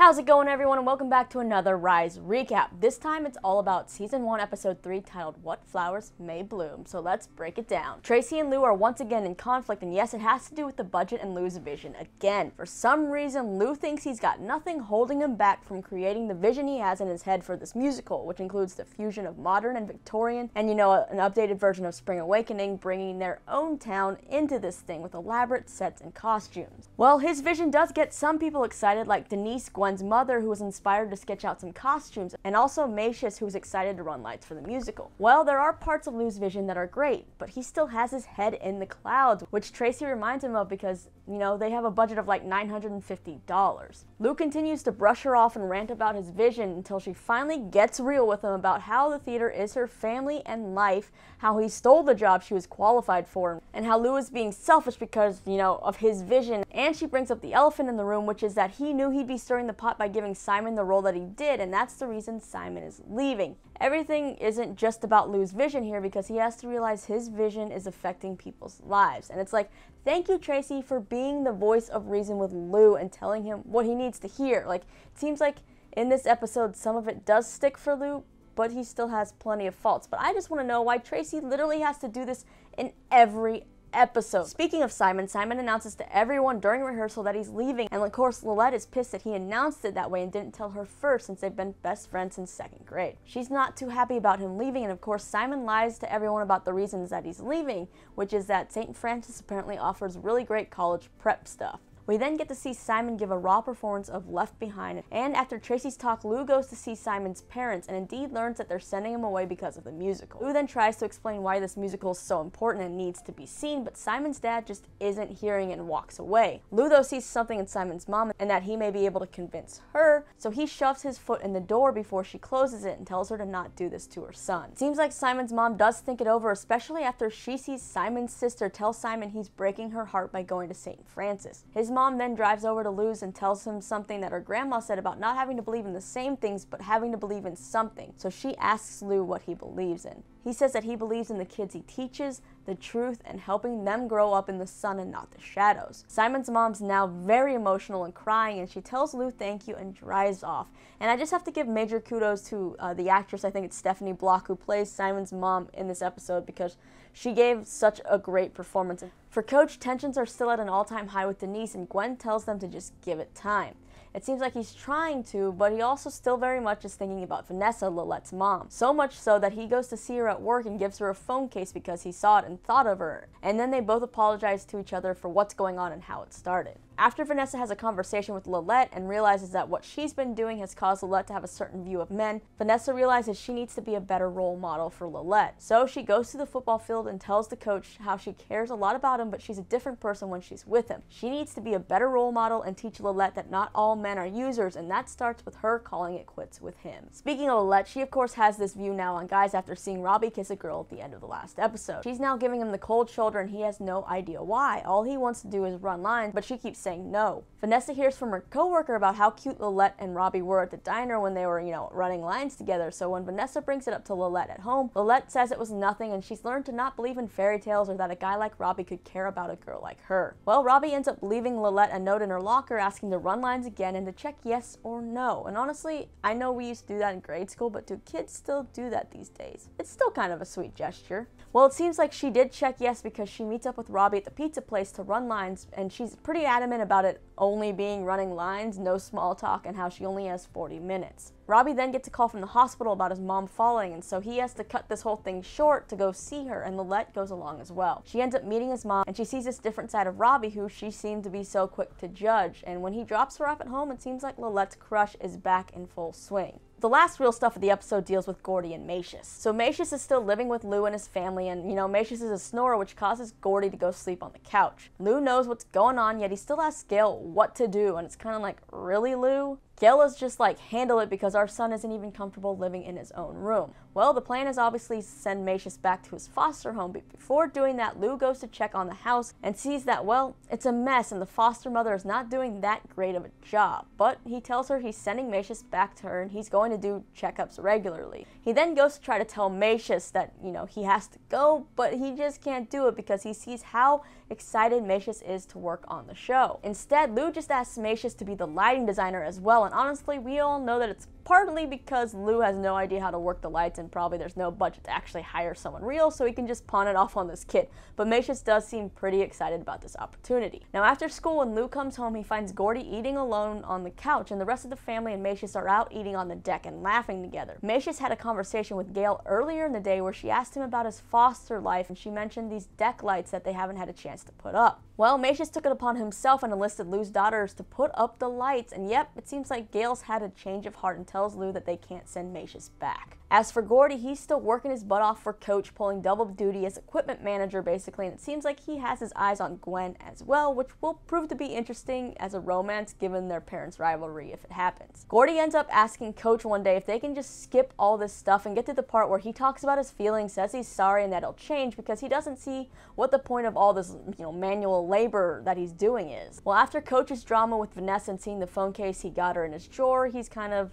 How's it going, everyone, and welcome back to another Rise recap. This time it's all about Season 1, Episode 3, titled What Flowers May Bloom. So let's break it down. Tracy and Lou are once again in conflict, and yes, it has to do with the budget and Lou's vision again. For some reason, Lou thinks he's got nothing holding him back from creating the vision he has in his head for this musical, which includes the fusion of modern and Victorian, and an updated version of Spring Awakening, bringing their own town into this thing with elaborate sets and costumes. Well, his vision does get some people excited, like Denise, Gwen's mother, who was inspired to sketch out some costumes, and also Maashous, who was excited to run lights for the musical. Well, there are parts of Lou's vision that are great, but he still has his head in the clouds, which Tracy reminds him of because, they have a budget of like $950. Lou continues to brush her off and rant about his vision until she finally gets real with him about how the theater is her family and life, how he stole the job she was qualified for, and how Lou is being selfish because, of his vision. And she brings up the elephant in the room, which is that he knew he'd be stirring the pot by giving Simon the role that he did, and that's the reason Simon is leaving. Everything isn't just about Lou's vision here, because he has to realize his vision is affecting people's lives. And it's like, thank you, Tracy, for being the voice of reason with Lou and telling him what he needs to hear. Like, it seems like in this episode, some of it does stick for Lou, but he still has plenty of faults. But I just want to know why Tracy literally has to do this in every episode. Speaking of Simon announces to everyone during rehearsal that he's leaving, and of course Lillet is pissed that he announced it that way and didn't tell her first, since they've been best friends since 2nd grade. She's not too happy about him leaving, and of course Simon lies to everyone about the reasons that he's leaving, which is that St. Francis apparently offers really great college prep stuff. We then get to see Simon give a raw performance of Left Behind, and after Tracy's talk, Lou goes to see Simon's parents and indeed learns that they're sending him away because of the musical. Lou then tries to explain why this musical is so important and needs to be seen, but Simon's dad just isn't hearing and walks away. Lou though sees something in Simon's mom and that he may be able to convince her, so he shoves his foot in the door before she closes it and tells her to not do this to her son. It seems like Simon's mom does think it over, especially after she sees Simon's sister tell Simon he's breaking her heart by going to St. Francis. His mom then drives over to Lou's and tells him something that her grandma said about not having to believe in the same things but having to believe in something. So she asks Lou what he believes in. He says that he believes in the kids he teaches, the truth, and helping them grow up in the sun and not the shadows. Simon's mom's now very emotional and crying, and she tells Lou thank you and drives off. And I just have to give major kudos to the actress, I think it's Stephanie Block, who plays Simon's mom in this episode, because she gave such a great performance. For Coach, tensions are still at an all-time high with Denise, and Gwen tells them to just give it time. It seems like he's trying to, but he also still very much is thinking about Vanessa, Lillet's mom. So much so that he goes to see her at work and gives her a phone case because he saw it and thought of her. And then they both apologize to each other for what's going on and how it started. After Vanessa has a conversation with Lillet and realizes that what she's been doing has caused Lillet to have a certain view of men, Vanessa realizes she needs to be a better role model for Lillet. So she goes to the football field and tells the coach how she cares a lot about him, but she's a different person when she's with him. She needs to be a better role model and teach Lillet that not all men are users, and that starts with her calling it quits with him. Speaking of Lillet, she of course has this view now on guys after seeing Robbie kiss a girl at the end of the last episode. She's now giving him the cold shoulder, and he has no idea why. All he wants to do is run lines, but she keeps saying no. Vanessa hears from her coworker about how cute Lillet and Robbie were at the diner when they were, running lines together. So when Vanessa brings it up to Lillet at home, Lillet says it was nothing, and she's learned to not believe in fairy tales or that a guy like Robbie could care about a girl like her. Well, Robbie ends up leaving Lillet a note in her locker asking to run lines again and to check yes or no. And honestly, I know we used to do that in grade school, but do kids still do that these days? It's still kind of a sweet gesture. Well, it seems like she did check yes, because she meets up with Robbie at the pizza place to run lines, and she's pretty adamant about it only being running lines, no small talk, and how she only has 40 minutes. Robbie then gets a call from the hospital about his mom falling, and so he has to cut this whole thing short to go see her, and Lillet goes along as well. She ends up meeting his mom, and she sees this different side of Robbie, who she seemed to be so quick to judge, and when he drops her off at home, it seems like Lillet's crush is back in full swing. The last real stuff of the episode deals with Gordy and Maashous. So Maashous is still living with Lou and his family, and Maashous is a snorer, which causes Gordy to go sleep on the couch. Lou knows what's going on, yet he still asks Gail what to do, and it's kind of like, really, Lou? Gail is just like, handle it because our son isn't even comfortable living in his own room. Well, the plan is obviously to send Maashous back to his foster home, but before doing that, Lou goes to check on the house and sees that, well, it's a mess and the foster mother is not doing that great of a job. But he tells her he's sending Maashous back to her and he's going to do checkups regularly. He then goes to try to tell Maashous that, he has to go, but he just can't do it because he sees how excited Maashous is to work on the show. Instead, Lou just asks Maashous to be the lighting designer as well, well, and honestly, we all know that it's partly because Lou has no idea how to work the lights and probably there's no budget to actually hire someone real, so he can just pawn it off on this kid. But Maashous does seem pretty excited about this opportunity. Now after school, when Lou comes home, he finds Gordy eating alone on the couch, and the rest of the family and Maashous are out eating on the deck and laughing together. Maashous had a conversation with Gail earlier in the day where she asked him about his foster life, and she mentioned these deck lights that they haven't had a chance to put up. Well, Maashous took it upon himself and enlisted Lou's daughters to put up the lights, and yep, it seems like Gail's had a change of heart and tells Lou that they can't send Maashous back. As for Gordy, he's still working his butt off for Coach, pulling double duty as equipment manager basically, and it seems like he has his eyes on Gwen as well, which will prove to be interesting as a romance given their parents' rivalry if it happens. Gordy ends up asking Coach one day if they can just skip all this stuff and get to the part where he talks about his feelings, says he's sorry and that it'll change because he doesn't see what the point of all this, manual labor that he's doing is. Well, after Coach's drama with Vanessa and seeing the phone case he got her in his drawer, he's kind of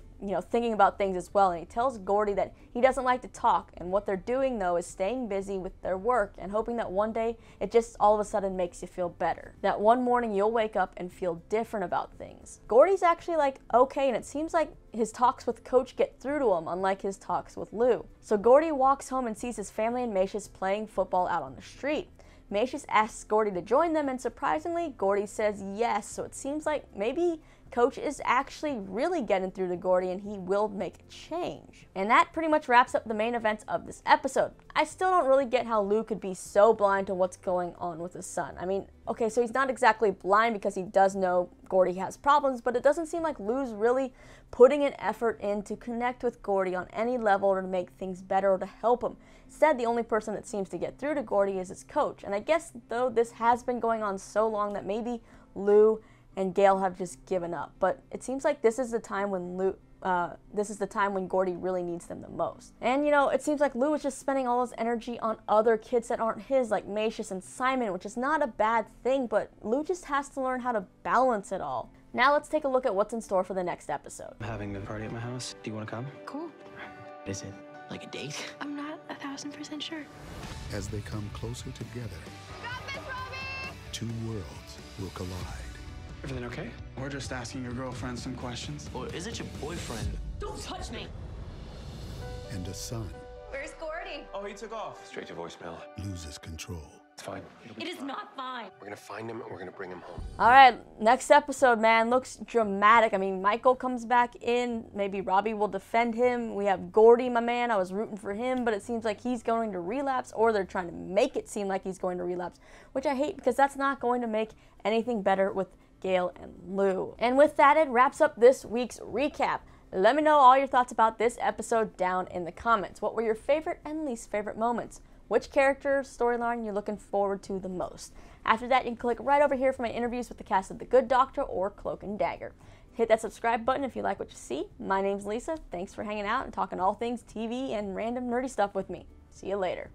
thinking about things as well, and he tells Gordy that he doesn't like to talk, and what they're doing though is staying busy with their work and hoping that one day it just all of a sudden makes you feel better. That one morning you'll wake up and feel different about things. Gordy's actually like okay, and it seems like his talks with Coach get through to him, unlike his talks with Lou. So Gordy walks home and sees his family and Maashous playing football out on the street. Maashous asks Gordy to join them, and surprisingly, Gordy says yes, so it seems like maybe Coach is actually really getting through to Gordy and he will make a change. And that pretty much wraps up the main events of this episode. I still don't really get how Lou could be so blind to what's going on with his son. I mean, okay, so he's not exactly blind because he does know Gordy has problems, but it doesn't seem like Lou's really putting an effort in to connect with Gordy on any level or to make things better or to help him. Instead, the only person that seems to get through to Gordy is his coach. And I guess, though, this has been going on so long that maybe Lou and Gail have just given up. But it seems like this is the time when Gordy really needs them the most. And it seems like Lou is just spending all his energy on other kids that aren't his, like Maashous and Simon, which is not a bad thing, but Lou just has to learn how to balance it all. Now let's take a look at what's in store for the next episode. I'm having a party at my house. Do you want to come? Cool. Is it like a date? I'm not 1000% sure. As they come closer together, Stop this, Robbie! two worlds will collide. Everything okay? We're just asking your girlfriend some questions. Or is it your boyfriend? Don't touch me! And a son Where's Gordy? Oh, he took off. Straight to voicemail. loses control. It's fine. It is not fine. We're gonna find him and we're gonna bring him home. All right, next episode, man, looks dramatic. I mean, Michael comes back in. Maybe Robbie will defend him. We have Gordy, my man. I was rooting for him, but it seems like he's going to relapse, or they're trying to make it seem like he's going to relapse, which I hate because that's not going to make anything better with Gail and Lou. And with that, it wraps up this week's recap. Let me know all your thoughts about this episode down in the comments. What were your favorite and least favorite moments? Which character storyline you're looking forward to the most? After that, you can click right over here for my interviews with the cast of The Good Doctor or Cloak and Dagger. Hit that subscribe button if you like what you see. My name's Lisa. Thanks for hanging out and talking all things TV and random nerdy stuff with me. See you later.